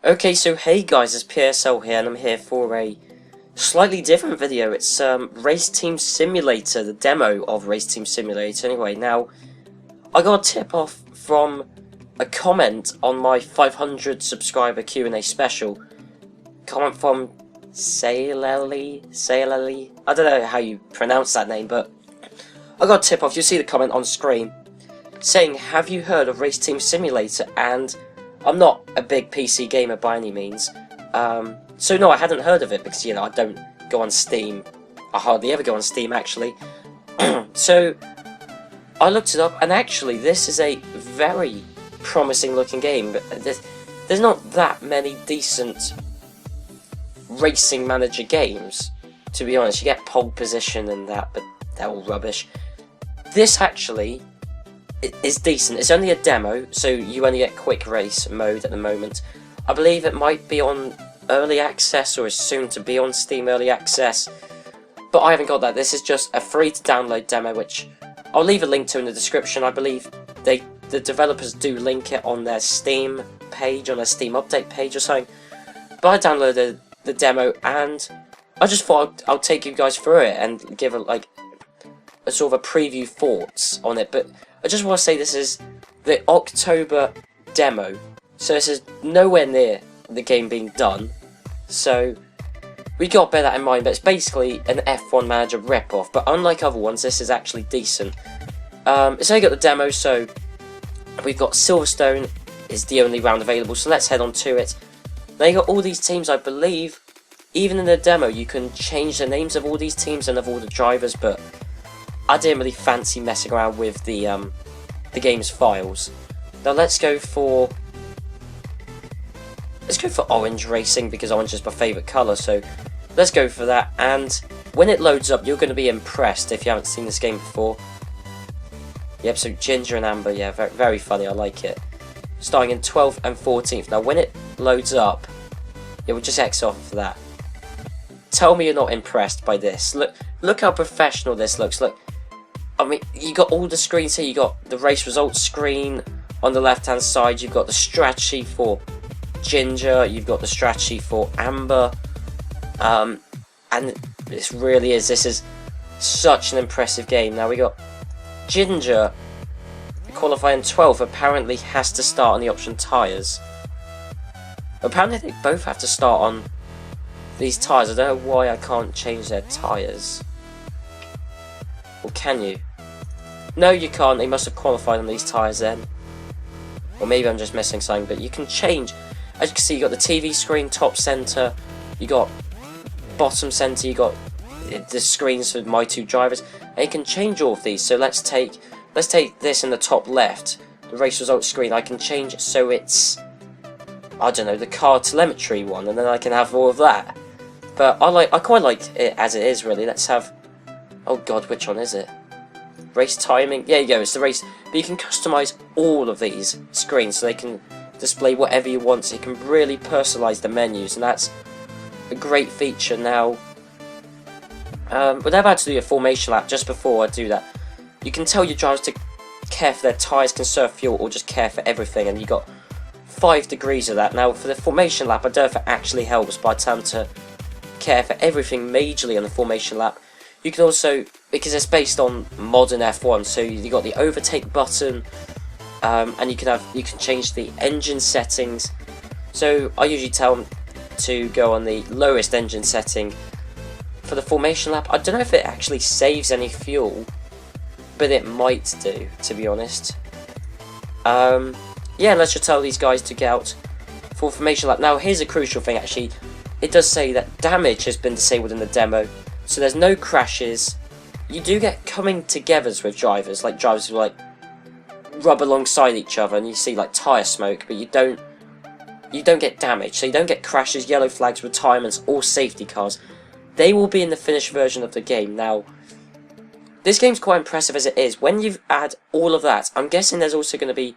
Okay, so hey guys, it's PSL here, and I'm here for a slightly different video. It's Race Team Simulator, the demo of Race Team Simulator. Anyway, now, I got a tip off from a comment on my 500 subscriber Q&A special. Comment from Sailali? I don't know how you pronounce that name, but I got a tip off. You'll see the comment on screen saying, have you heard of Race Team Simulator? And I'm not a big PC gamer by any means, so no, I hadn't heard of it because, you know, I don't go on Steam. I hardly ever go on Steam, actually. So I looked it up, and actually this is a very promising looking game. But there's not that many decent racing manager games, to be honest. You get pole position and that, but they're all rubbish. This actually is decent. It's only a demo, so you only get quick race mode at the moment. I believe it might be on early access, or is soon to be on Steam early access, but I haven't got that. This is just a free to download demo, which I'll leave a link to in the description. I believe the developers do link it on their Steam page, on their Steam update page or something. But I downloaded the demo, and I just thought I'll take you guys through it and give a sort of a preview thoughts on it. But I just want to say this is the October demo, so this is nowhere near the game being done, so we got to bear that in mind. But it's basically an F1 Manager rip-off, but unlike other ones, this is actually decent. It's only got the demo, so we've got Silverstone is the only round available, so let's head on to it. Now you got all these teams. I believe even in the demo you can change the names of all these teams and of all the drivers, but I didn't really fancy messing around with the game's files. Now let's go for orange racing, because orange is my favourite colour, so let's go for that. And when it loads up, you're going to be impressed if you haven't seen this game before. Yep, so Ginger and Amber, yeah, very, very funny, I like it. Starting in 12th and 14th. Now when it loads up, yeah, we'll just X off for that. Tell me you're not impressed by this. Look how professional this looks. Look, I mean, you got all the screens here. You got the race results screen on the left hand side. You've got the strategy for Ginger. You've got the strategy for Amber. And this really is. This is such an impressive game. Now we got Ginger qualifying 12th. Apparently has to start on the option tyres. Apparently they both have to start on these tyres. I don't know why I can't change their tyres. Or can you? No, you can't. They must have qualified on these tyres then. Or maybe I'm just missing something, but you can change. As you can see, you got the TV screen, top centre, you got bottom centre, you got the screens for my two drivers, and you can change all of these. So let's take this in the top left, the race results screen. I can change it so it's, I don't know, the car telemetry one, and then I can have all of that. But I quite like it as it is, really. Let's have, oh god, which one is it? Race timing? Yeah, you go, it's the race. But you can customise all of these screens so they can display whatever you want. So you can really personalise the menus, and that's a great feature. Now, we're about to do a formation lap. Just before I do that, you can tell your drivers to care for their tyres, conserve fuel, or just care for everything, and you got 5 degrees of that. Now, for the formation lap, I don't know if it actually helps, but I tell them to care for everything majorly on the formation lap. You can also, because it's based on modern F1, so you got the overtake button, and you can change the engine settings. So I usually tell them to go on the lowest engine setting for the formation lap. I don't know if it actually saves any fuel, but it might do, to be honest. Yeah, let's just tell these guys to get out for formation lap. Now here's a crucial thing actually. It does say that damage has been disabled in the demo, so there's no crashes. You do get coming togethers with drivers, like drivers who like rub alongside each other, and you see like tyre smoke, but you don't get damage, so you don't get crashes, yellow flags, retirements, or safety cars. They will be in the finished version of the game. Now, this game's quite impressive as it is. When you add all of that, I'm guessing there's also going to be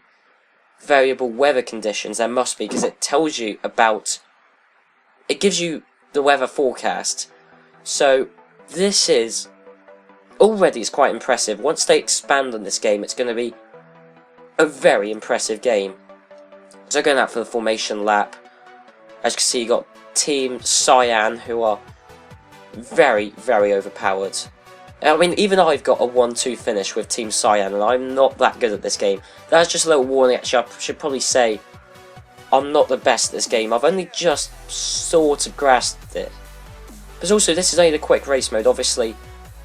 variable weather conditions. There must be, because it tells you about, it gives you the weather forecast. So this is already is quite impressive. Once they expand on this game, it's going to be a very impressive game. So going out for the formation lap, As you can see, you got Team Cyan, who are very, very overpowered. I mean, even I've got a 1-2 finish with Team Cyan, and I'm not that good at this game. That's just a little warning, actually. I should probably say I'm not the best at this game. I've only just sort of grasped it. But also, this is only the quick race mode. Obviously,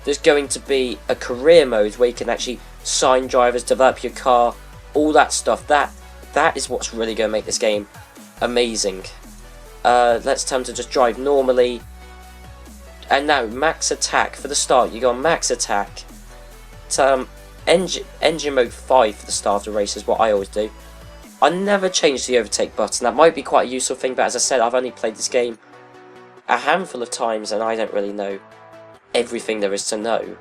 there's going to be a career mode where you can actually sign drivers, develop your car, all that stuff. That is what's really going to make this game amazing. Let's attempt to just drive normally. And now, max attack for the start. You go on max attack. Engine mode 5 for the start of the race is what I always do. I never change the overtake button. That might be quite a useful thing, but as I said, I've only played this game a handful of times, and I don't really know everything there is to know,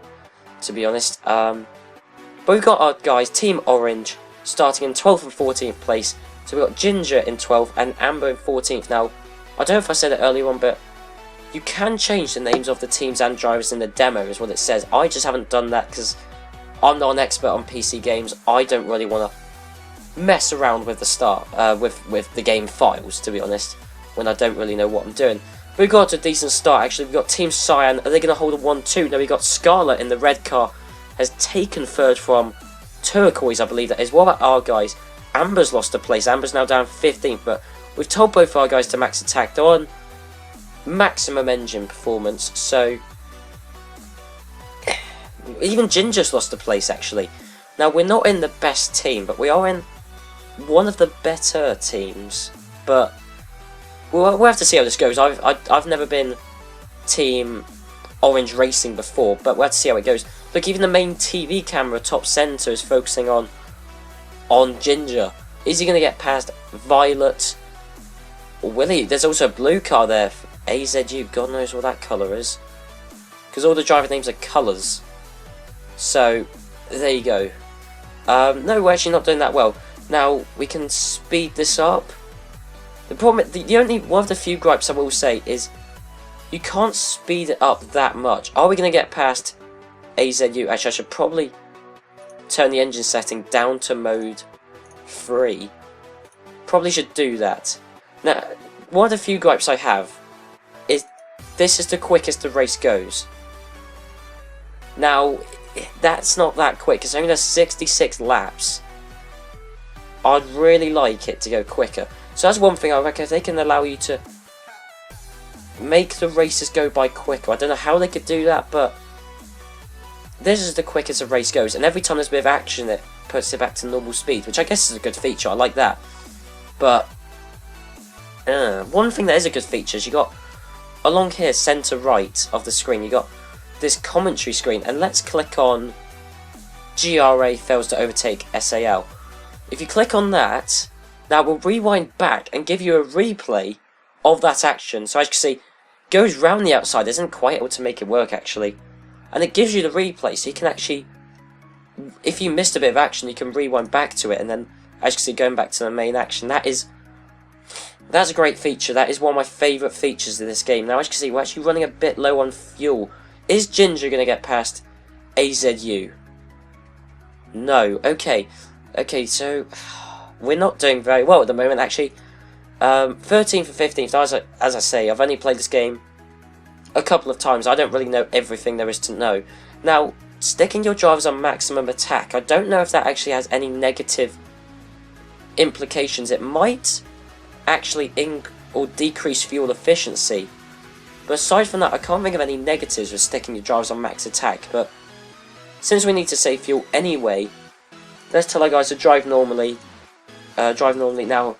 to be honest. But we've got our guys, Team Orange, starting in 12th and 14th place. So we've got Ginger in 12th and Amber in 14th. Now, I don't know if I said it earlier on, but you can change the names of the teams and drivers in the demo, is what it says. I just haven't done that because I'm not an expert on PC games. I don't really want to mess around with the with the game files, to be honest, when I don't really know what I'm doing. But we got a decent start, actually. We've got Team Cyan. Are they going to hold a 1-2? No, we got Scarlet in the red car, has taken third from Turquoise, I believe that is. What about our guys? Amber's lost a place. Amber's now down 15th, but we've told both our guys to max attack. They're on maximum engine performance, so even Ginger's lost a place, actually. Now, we're not in the best team, but we are in one of the better teams, but we'll have to see how this goes. I've never been Team Orange Racing before, but we'll have to see how it goes. Look, even the main TV camera top center is focusing on Ginger. Is he going to get past Violet? Or will he? There's also a blue car there. AZU, God knows what that colour is. Because all the driver names are colours. So, there you go. No, we're actually not doing that well. Now, we can speed this up. The problem, the only one of the few gripes I will say is you can't speed it up that much. Are we going to get past AZU? Actually, I should probably turn the engine setting down to mode 3. Probably should do that. Now, one of the few gripes I have is this is the quickest the race goes. Now, that's not that quick. It's only does 66 laps. I'd really like it to go quicker. So that's one thing I reckon. If they can allow you to make the races go by quicker. I don't know how they could do that, but this is the quickest a race goes. And every time there's a bit of action, it puts it back to normal speed, which I guess is a good feature. I like that. But one thing that is a good feature is you got along here, centre right of the screen, you got this commentary screen, and let's click on GRA fails to overtake SAL. If you click on that, that will rewind back and give you a replay of that action. So as you can see, it goes round the outside, isn't quite able to make it work actually, and it gives you the replay, so you can actually, if you missed a bit of action, you can rewind back to it, and then as you can see, going back to the main action. That's a great feature. That is one of my favourite features of this game. Now, as you can see, we're actually running a bit low on fuel. Is Ginger going to get past AZU? No. Okay, so we're not doing very well at the moment, actually. 13th and 15th, as I say, I've only played this game a couple of times. I don't really know everything there is to know. Now, sticking your drivers on maximum attack, I don't know if that actually has any negative implications. It might actually decrease fuel efficiency, but aside from that, I can't think of any negatives with sticking your drivers on max attack. But since we need to save fuel anyway, let's tell our guys to drive normally. Now,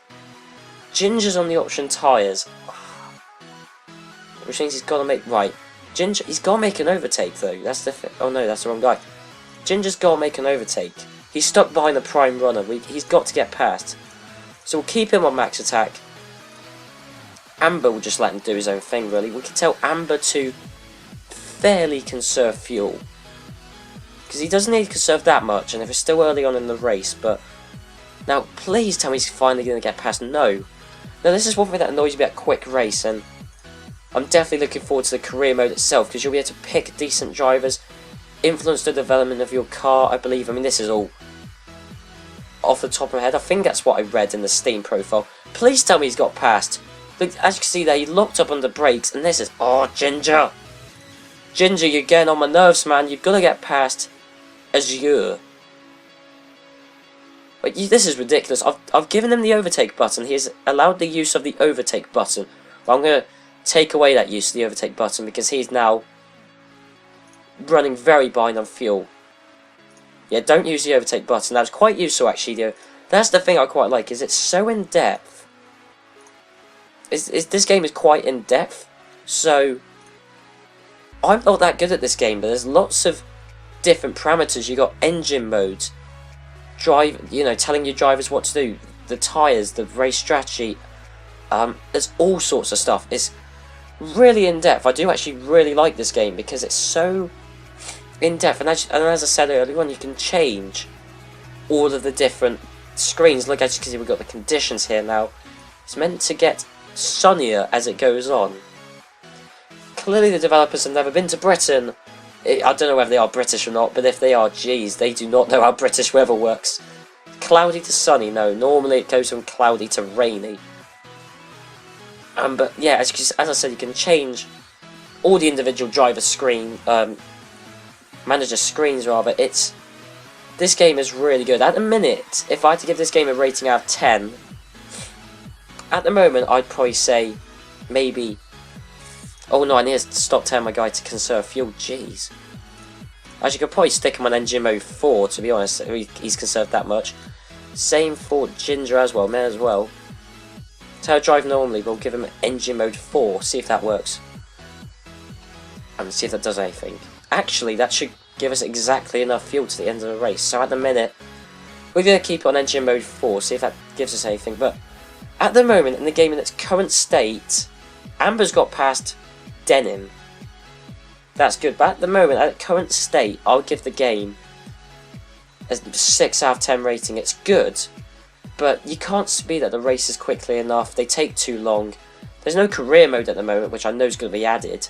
Ginger's on the option tyres, which means he's got to make Ginger. He's got to make an overtake though. That's the oh no, that's the wrong guy. Ginger's got to make an overtake. He's stuck behind the prime runner. He's got to get past. So we'll keep him on max attack. Amber will just let him do his own thing, really. We can tell Amber to fairly conserve fuel, because he doesn't need to conserve that much, and if it's still early on in the race, but now please tell me he's finally going to get past. No. Now this is one thing that annoys me about quick race, and I'm definitely looking forward to the career mode itself, because you'll be able to pick decent drivers, influence the development of your car, I believe. I mean, this is all off the top of my head. I think that's what I read in the Steam profile. Please tell me he's got past Look, as you can see there, he locked up on the brakes, and this is... Oh, Ginger! Ginger, you're getting on my nerves, man. You've got to get past Azure. But this is ridiculous. I've given him the overtake button. He has allowed the use of the overtake button. But I'm going to take away that use of the overtake button because he's now running very behind on fuel. Yeah, don't use the overtake button. That's quite useful, actually, though. That's the thing I quite like, is it's so in-depth. This game is quite in-depth, so I'm not that good at this game, but there's lots of different parameters. You got engine modes, telling your drivers what to do, the tyres, the race strategy. There's all sorts of stuff. It's really in-depth. I do actually really like this game because it's so in-depth, and as I said earlier on, you can change all of the different screens. Look, as you can see, we've got the conditions here now. It's meant to get sunnier as it goes on. Clearly the developers have never been to Britain. I don't know whether they are British or not, but if they are, geez, they do not know how British weather works. Cloudy to sunny, no. Normally it goes from cloudy to rainy. But yeah, as I said, you can change all the individual driver screen, manager screens rather. This game is really good. At the minute, if I had to give this game a rating out of 10, at the moment I'd probably say maybe... Oh no, I need to stop telling my guy to conserve fuel, jeez. As you could probably stick him on engine mode 4, to be honest, he's conserved that much. Same for Ginger as well, may as well. So I drive normally, we'll give him engine mode 4, see if that works. And see if that does anything. Actually, that should give us exactly enough fuel to the end of the race. So at the minute, we're going to keep it on engine mode 4, see if that gives us anything. But at the moment, in the game in its current state, Amber's got past Denim. That's good, but at the moment, at its current state, I'll give the game a 6 out of 10 rating. It's good, but you can't speed up the races quickly enough. They take too long. There's no career mode at the moment, which I know is going to be added.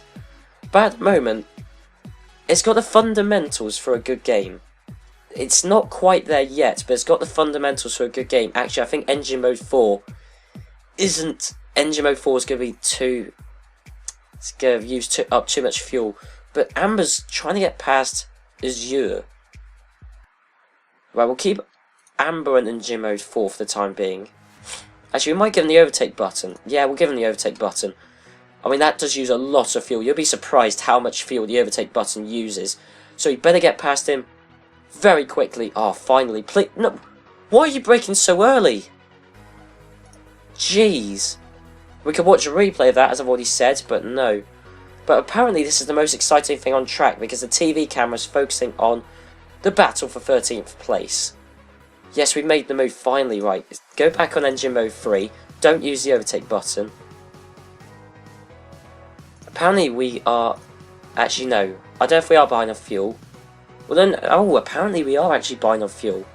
But at the moment, it's got the fundamentals for a good game. It's not quite there yet, but it's got the fundamentals for a good game. Actually, I think Engine Mode 4 isn't... Engine Mode 4 is going to be too... It's going to use up too much fuel. But Amber's trying to get past Azure. Right, we'll keep Amber in Engine Mode 4 for the time being. Actually, we might give him the overtake button. Yeah, we'll give him the overtake button. I mean, that does use a lot of fuel. You'll be surprised how much fuel the overtake button uses. So you better get past him very quickly. Oh, finally. Please, no. Why are you braking so early? Jeez. We could watch a replay of that, as I've already said, but no. But apparently this is the most exciting thing on track, because the TV camera is focusing on the battle for 13th place. Yes, we made the move finally right. Go back on engine mode 3. Don't use the overtake button. Apparently we are... Actually, no. I don't know if we are behind on fuel. Well then... Oh, apparently we are actually behind on fuel.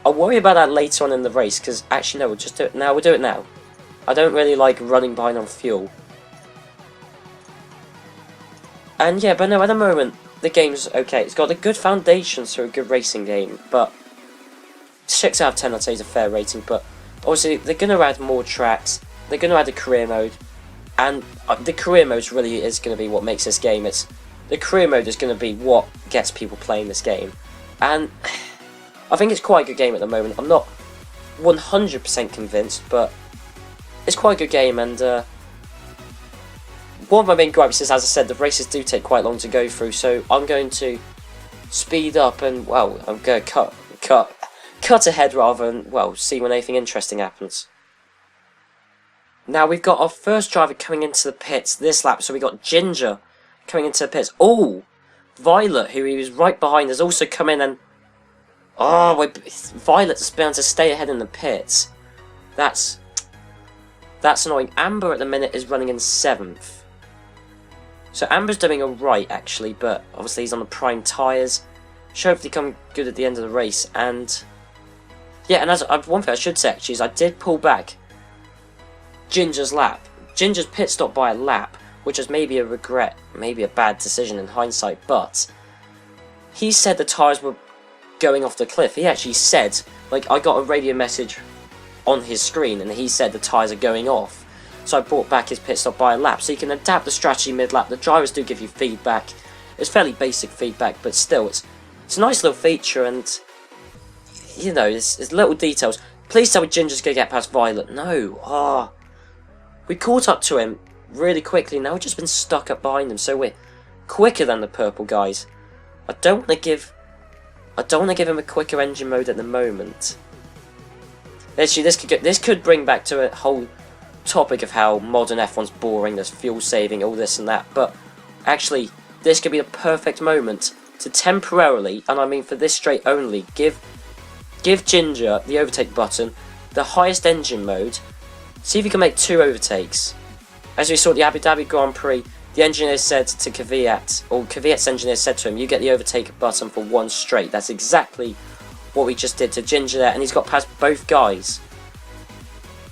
I'll worry about that later on in the race, because actually no, we'll just do it now. We'll do it now. I don't really like running behind on fuel. And yeah, but no, at the moment, the game's okay. It's got a good foundations for a good racing game, but 6 out of 10 I'd say is a fair rating, but obviously they're going to add more tracks, they're going to add a career mode, and the career mode really is going to be what makes this game. The career mode is going to be what gets people playing this game, and I think it's quite a good game at the moment. I'm not 100% convinced, but it's quite a good game, and one of my main gripes is, as I said, the races do take quite long to go through, so I'm going to speed up and, well, I'm going to cut ahead rather than, well, see when anything interesting happens. Now we've got our first driver coming into the pits this lap, so we got Ginger coming into the pits. Oh, Violet, who he was right behind, has also come in, and Violet's been able to stay ahead in the pits. That's annoying. Amber at the minute is running in 7th. So Amber's doing alright actually, but obviously he's on the prime tyres. Should hopefully come good at the end of the race. And yeah, and one thing I should say actually is I did pull back Ginger's lap. Ginger's pit stop by a lap, which was maybe a regret, maybe a bad decision in hindsight, but he said the tyres were going off the cliff. He actually said, like, I got a radio message on his screen, and he said the tyres are going off. So I brought back his pit stop by a lap, so you can adapt the strategy mid-lap. The drivers do give you feedback. It's fairly basic feedback, but still, it's a nice little feature, and you know, it's little details. Please tell me Ginger's gonna get past Violet. No, we caught up to him really quickly. Now we've just been stuck up behind him, so we're quicker than the purple guys. I don't want to give him a quicker engine mode at the moment. Actually, this could bring back to a whole topic of how modern F1's boring, there's fuel saving, all this and that, but actually this could be the perfect moment to temporarily, and I mean for this straight only, give Ginger the overtake button, the highest engine mode, see if you can make 2 overtakes. As we saw at the Abu Dhabi Grand Prix, the engineer said to Kvyat, or Kvyat's engineer said to him, you get the overtake button for 1 straight. That's exactly what we just did to Ginger there, and he's got past both guys.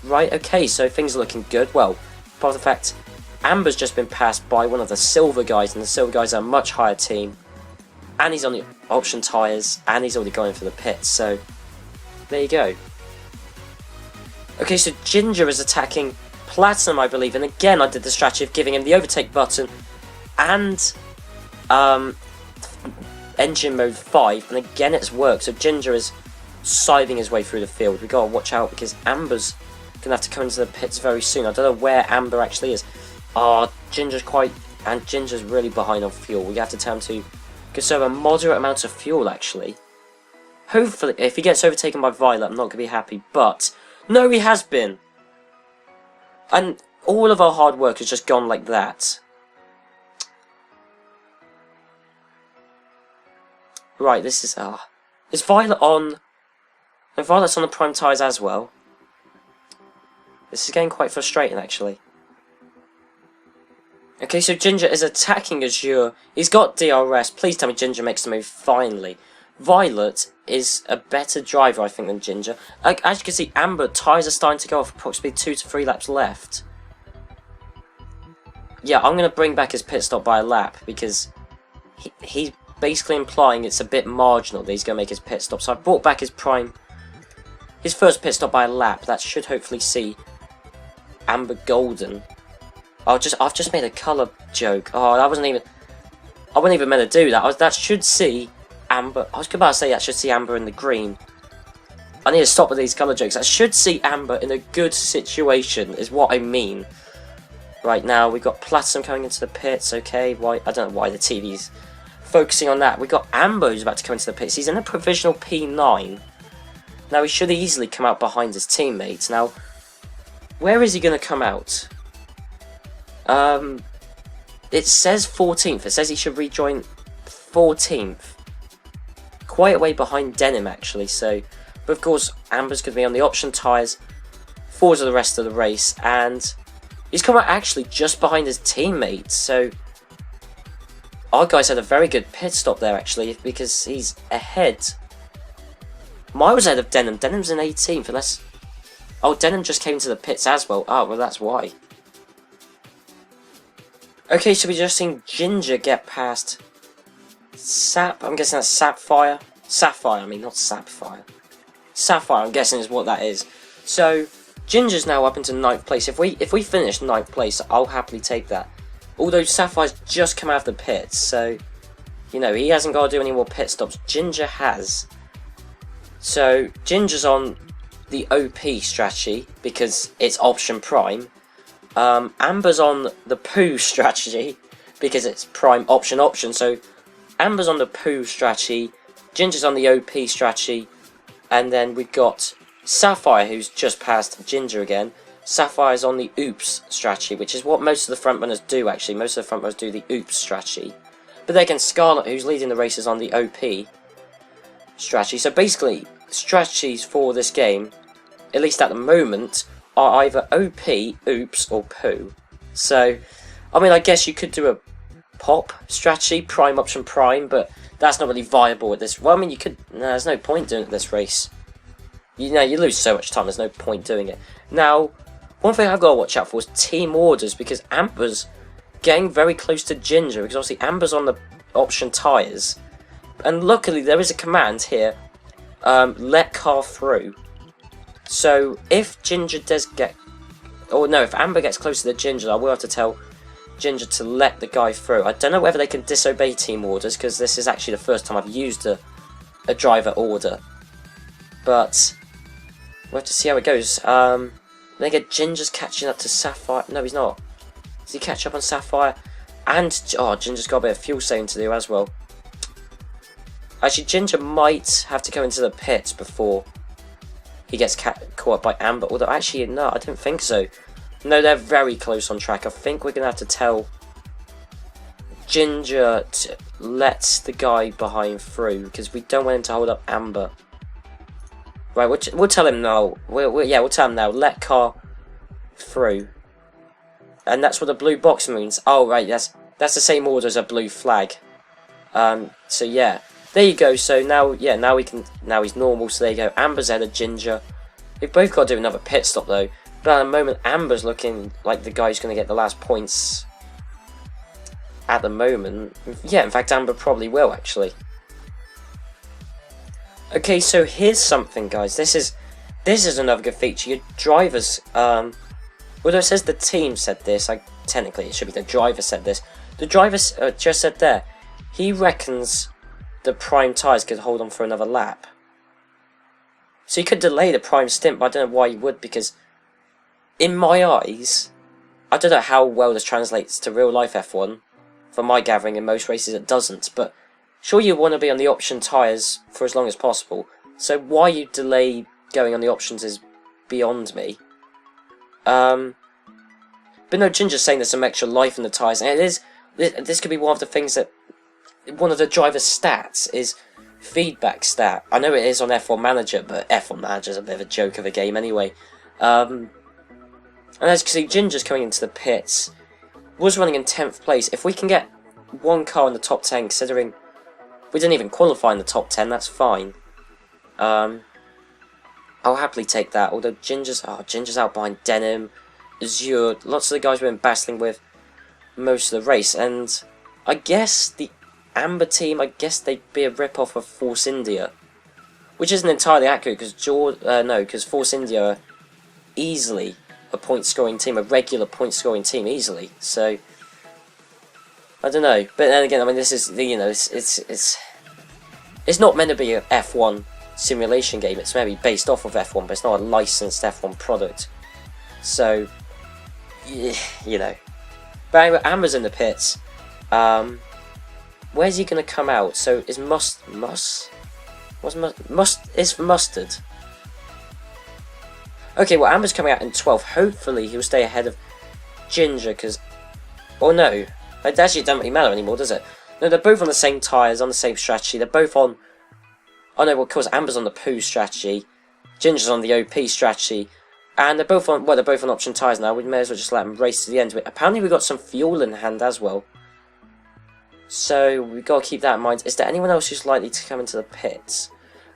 Right, okay, so things are looking good. Well, apart from the fact, Amber's just been passed by one of the silver guys, and the silver guys are a much higher team. And he's on the option tyres, and he's already going for the pits, so there you go. Okay, so Ginger is attacking Platinum, I believe, and again I did the strategy of giving him the overtake button and engine mode 5, and again it's worked. So Ginger is scything his way through the field. We gotta watch out because Amber's gonna have to come into the pits very soon. I don't know where Amber actually is. Ginger's really behind on fuel. We have to tell him to conserve a moderate amount of fuel actually. Hopefully, if he gets overtaken by Violet, I'm not gonna be happy, but no, he has been. And all of our hard work has just gone like that. Right, this is is Violet on? No, Violet's on the prime tyres as well. This is getting quite frustrating actually. Okay, so Ginger is attacking Azure. He's got DRS. Please tell me Ginger makes the move finally. Violet is a better driver, I think, than Ginger. As you can see, Amber, tyres are starting to go off, approximately 2 to 3 laps left. Yeah, I'm going to bring back his pit stop by a lap, because he's basically implying it's a bit marginal that he's going to make his pit stop. So I've brought back his first pit stop by a lap. That should hopefully see Amber golden. I've just made a colour joke. I wasn't even meant to do that. That should see Amber. I was about to say that should see Amber in the green. I need to stop with these colour jokes. I should see Amber in a good situation, is what I mean. Right now, we've got Platinum coming into the pits, okay. Why? I don't know why the TV's focusing on that. We've got Amber who's about to come into the pits. He's in a provisional P9. Now, he should easily come out behind his teammates. Now, where is he going to come out? It says 14th. It says he should rejoin 14th. Quite a way behind Denim actually, so, but of course Amber's going to be on the option tyres for the rest of the race, and he's come out actually just behind his teammates, so our guys had a very good pit stop there actually, because he's ahead, miles ahead of Denim. Denim's in 18th, unless, Denim just came to the pits as well. Well that's why. Okay, so we're just seeing Ginger get past I'm guessing that's Sapphire. Sapphire, I mean, not Sapphire. Sapphire, I'm guessing is what that is. So, Ginger's now up into 9th place. If we finish 9th place, I'll happily take that. Although Sapphire's just come out of the pits, so, you know, he hasn't got to do any more pit stops. Ginger has. So, Ginger's on the OP strategy, because it's option prime. Amber's on the poo strategy, because it's prime option, so Amber's on the poo strategy, Ginger's on the OP strategy, and then we've got Sapphire who's just passed Ginger again. Sapphire's on the oops strategy, which is what most of the front runners do actually. Most of the front runners do the oops strategy. But then again, Scarlet, who's leading the race, is on the OP strategy. So basically, strategies for this game, at least at the moment, are either OP, oops, or poo. So, I mean, I guess you could do a pop strategy, prime option prime, but that's not really viable at this. Well, I mean, you could. No, there's no point doing it this race. You know, you lose so much time. There's no point doing it. Now, one thing I've got to watch out for is team orders, because Amber's getting very close to Ginger, because obviously Amber's on the option tyres, and luckily there is a command here. Let car through. So if Ginger does get, or no, if Amber gets closer to Ginger, I will have to tell Ginger to let the guy through. I don't know whether they can disobey team orders, because this is actually the first time I've used a driver order. But we'll have to see how it goes. Then again, Ginger's catching up to Sapphire. No, he's not. Does he catch up on Sapphire? And, oh, Ginger's got a bit of fuel saving to do as well. Actually, Ginger might have to go into the pits before he gets caught up by Amber. Although, actually, no, I don't think so. No, they're very close on track. I think we're going to have to tell Ginger to let the guy behind through, because we don't want him to hold up Amber. Right, we'll tell him now. We'll tell him now. Let car through. And that's what the blue box means. Oh, right, that's the same order as a blue flag. So yeah, there you go. So now, yeah, now he's normal. So there you go. Amber's ahead of Ginger. We've both got to do another pit stop though. But at the moment, Amber's looking like the guy who's going to get the last points. At the moment, yeah. In fact, Amber probably will actually. Okay, so here's something, guys. This is another good feature. Your drivers, although it says the team said this, technically it should be the driver said this. The driver just said there, he reckons the prime tyres could hold on for another lap. So he could delay the prime stint, but I don't know why he would, because in my eyes, I don't know how well this translates to real life F1. From my gathering, in most races it doesn't, but sure you want to be on the option tyres for as long as possible. So why you delay going on the options is beyond me. But no, Ginger's saying there's some extra life in the tyres, and it is. This could be one of the things that one of the driver's stats is feedback stat. I know it is on F1 Manager, but F1 Manager is a bit of a joke of a game anyway. And as you can see, Ginger's coming into the pits. Was running in 10th place. If we can get one car in the top 10, considering we didn't even qualify in the top 10, that's fine. I'll happily take that. Although Ginger's out behind Denim, Azure, lots of the guys we've been battling with most of the race, and I guess the Amber team, I guess they'd be a rip-off of Force India, which isn't entirely accurate, because Force India are easily a point-scoring team, a regular point-scoring team, easily. So I don't know, but then again, I mean, this is it's not meant to be a F1 simulation game. It's maybe based off of F1, but it's not a licensed F1 product. So you know. But anyway, Amber's in the pits. Where's he gonna come out? So is Mustard? Okay, well, Amber's coming out in 12th. Hopefully, he'll stay ahead of Ginger, because... Or no, it actually doesn't really matter anymore, does it? No, they're both on the same tyres, on the same strategy. They're both on... Oh no, well, of course, Amber's on the poo strategy. Ginger's on the OP strategy. And they're both on... Well, they're both on option tyres now. We may as well just let them race to the end. But apparently, we've got some fuel in hand as well. So, we've got to keep that in mind. Is there anyone else who's likely to come into the pits?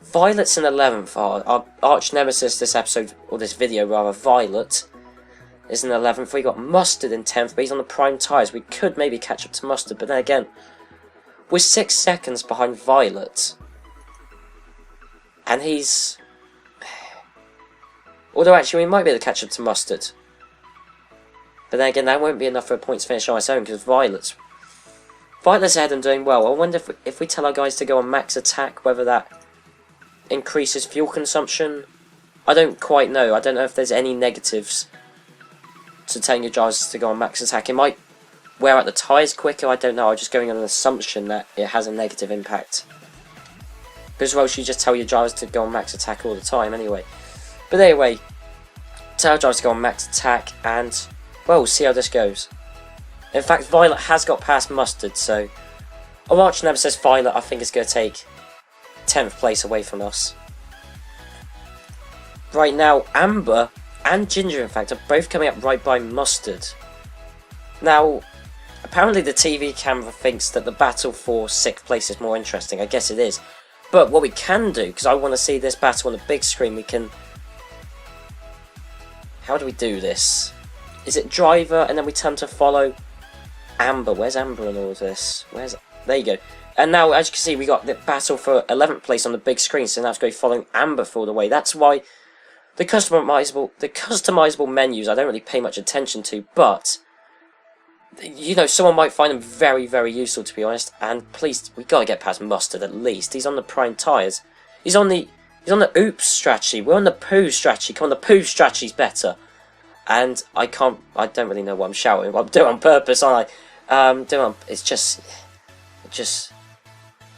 Violet's in 11th, our arch nemesis this episode, or this video rather, Violet, is in 11th. We got Mustard in 10th, but he's on the prime tyres. We could maybe catch up to Mustard, but then again, we're 6 seconds behind Violet. And he's... Although actually we might be able to catch up to Mustard. But then again, that won't be enough for a points finish on its own, because Violet's ahead and doing well. I wonder if we tell our guys to go on max attack, whether that increases fuel consumption. I don't quite know. I don't know if there's any negatives to telling your drivers to go on max attack. It might wear out the tyres quicker. I don't know. I'm just going on an assumption that it has a negative impact. Because well, you just tell your drivers to go on max attack all the time anyway. But anyway, tell drivers to go on max attack, and well, we'll see how this goes. In fact, Violet has got past Mustard, so our arch nemesis Violet, I think, is going to take 10th place away from us. Right now, Amber and Ginger, in fact, are both coming up right by Mustard. Now, apparently the TV camera thinks that the battle for 6th place is more interesting. I guess it is. But what we can do, because I want to see this battle on the big screen, we can... How do we do this? Is it driver, and then we turn to follow Amber? Where's Amber in all of this? There you go. And now, as you can see, we got the battle for 11th place on the big screen, so now it's going to be following Amber for all the way. That's why the customizable menus I don't really pay much attention to, but you know, someone might find them very, very useful, to be honest. And please, we gotta get past Mustard at least. He's on the prime tires. He's on the oops strategy. We're on the poo strategy. Come on, the poo strategy's better. And I don't really know what I'm shouting. I'm doing it on purpose, aren't I? It's just,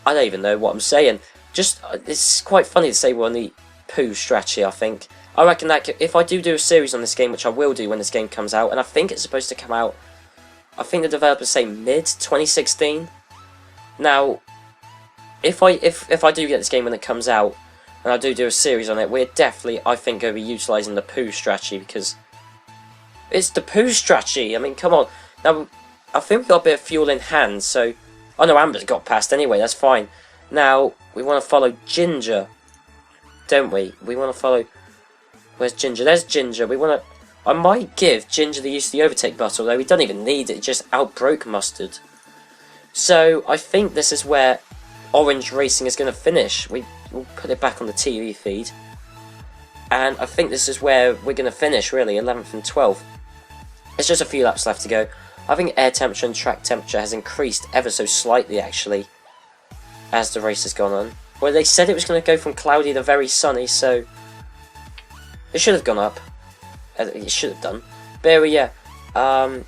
I don't even know what I'm saying. It's quite funny to say we're on the poo strategy, I think. I reckon that if I do a series on this game, which I will do when this game comes out, and I think it's supposed to come out, I think the developers say mid-2016. Now, if I do get this game when it comes out, and I do a series on it, we're definitely, I think, going to be utilising the poo strategy, because it's the poo strategy. I mean, come on. Now, I think we've got a bit of fuel in hand, so... Oh no, Amber's got past anyway, that's fine. Now, we want to follow Ginger, don't we? We want to follow... Where's Ginger? There's Ginger. We want to... I might give Ginger the use of the overtake button, although we don't even need it, it just outbroke Mustard. So, I think this is where Orange Racing is going to finish. We'll put it back on the TV feed. And I think this is where we're going to finish, really, 11th and 12th. There's just a few laps left to go. I think air temperature and track temperature has increased ever so slightly, actually, as the race has gone on. Well, they said it was going to go from cloudy to very sunny, so it should have gone up. It should have done. But yeah, the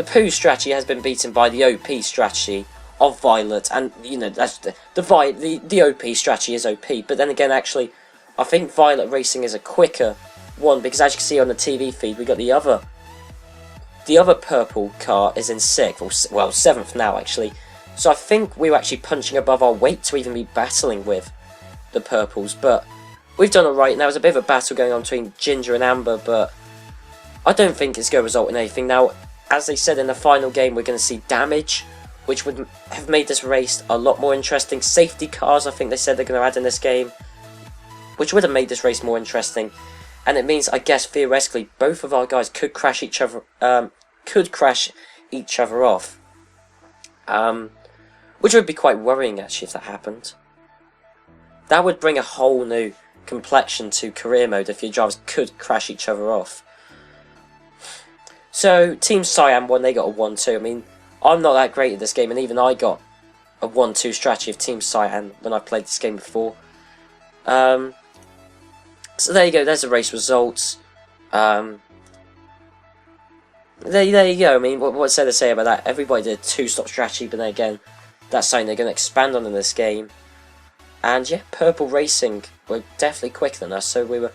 poo strategy has been beaten by the OP strategy of Violet, and you know that's the OP strategy is OP. But then again, actually, I think Violet Racing is a quicker one, because as you can see on the TV feed, we got the other purple car is in 6th, well 7th now actually. So I think we were actually punching above our weight to even be battling with the purples, but we've done alright. Now there's a bit of a battle going on between Ginger and Amber, but I don't think it's going to result in anything. Now, as they said in the final game, we're going to see damage, which would have made this race a lot more interesting. Safety cars, I think they said they're going to add in this game, which would have made this race more interesting. And it means, I guess, theoretically, both of our guys could crash each other off. Which would be quite worrying, actually, if that happened. That would bring a whole new complexion to career mode if your drivers could crash each other off. So, Team Cyan won, they got a 1-2. I mean, I'm not that great at this game, and even I got a 1-2 strategy of Team Cyan when I played this game before. So there you go, there's the race results. There you go. I mean, what's there to say about that? Everybody did a 2-stop strategy, but then again, that's something they're going to expand on in this game. And yeah, Purple Racing were definitely quicker than us, so we were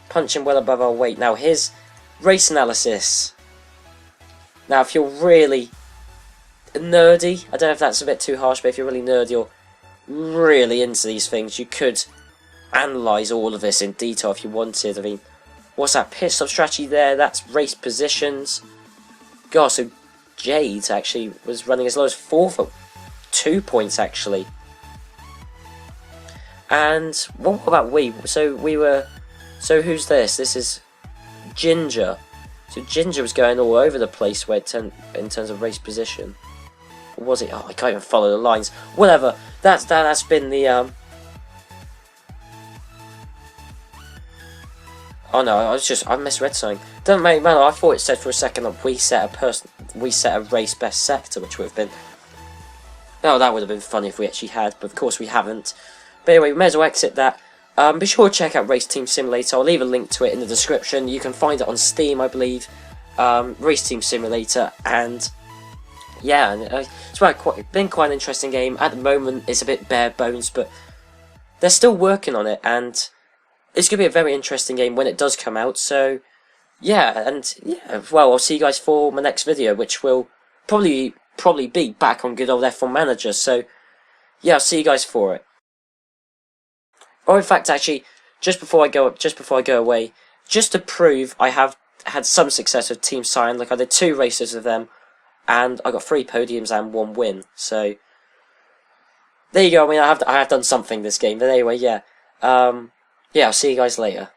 punching well above our weight. Now, here's race analysis. Now, if you're really nerdy, I don't know if that's a bit too harsh, but if you're really nerdy or really into these things, you could analyse all of this in detail if you wanted. I mean, what's that pit stop strategy there? That's race positions. God, so Jade actually was running as low as 4th at 2 points actually. And what about we? So who's this? This is Ginger. So Ginger was going all over the place in terms of race position. Or was it? Oh, I can't even follow the lines. Whatever. That's been the Oh no, I misread something. Doesn't make matter. I thought it said for a second that we set a race best sector, which would have been. Oh, that would have been funny if we actually had, but of course we haven't. But anyway, we may as well exit that. Be sure to check out Race Team Simulator. I'll leave a link to it in the description. You can find it on Steam, I believe. Race Team Simulator, and yeah, it's been quite an interesting game. At the moment, it's a bit bare bones, but they're still working on it, and it's going to be a very interesting game when it does come out. So yeah, and yeah, well, I'll see you guys for my next video, which will probably be back on good old F1 Manager. So yeah, I'll see you guys for it. Or in fact, actually, just before I go away, just to prove I have had some success with Team Cyan, like I did 2 races with them, and I got 3 podiums and 1 win. So there you go. I mean, I have done something this game. But anyway, yeah, yeah, I'll see you guys later.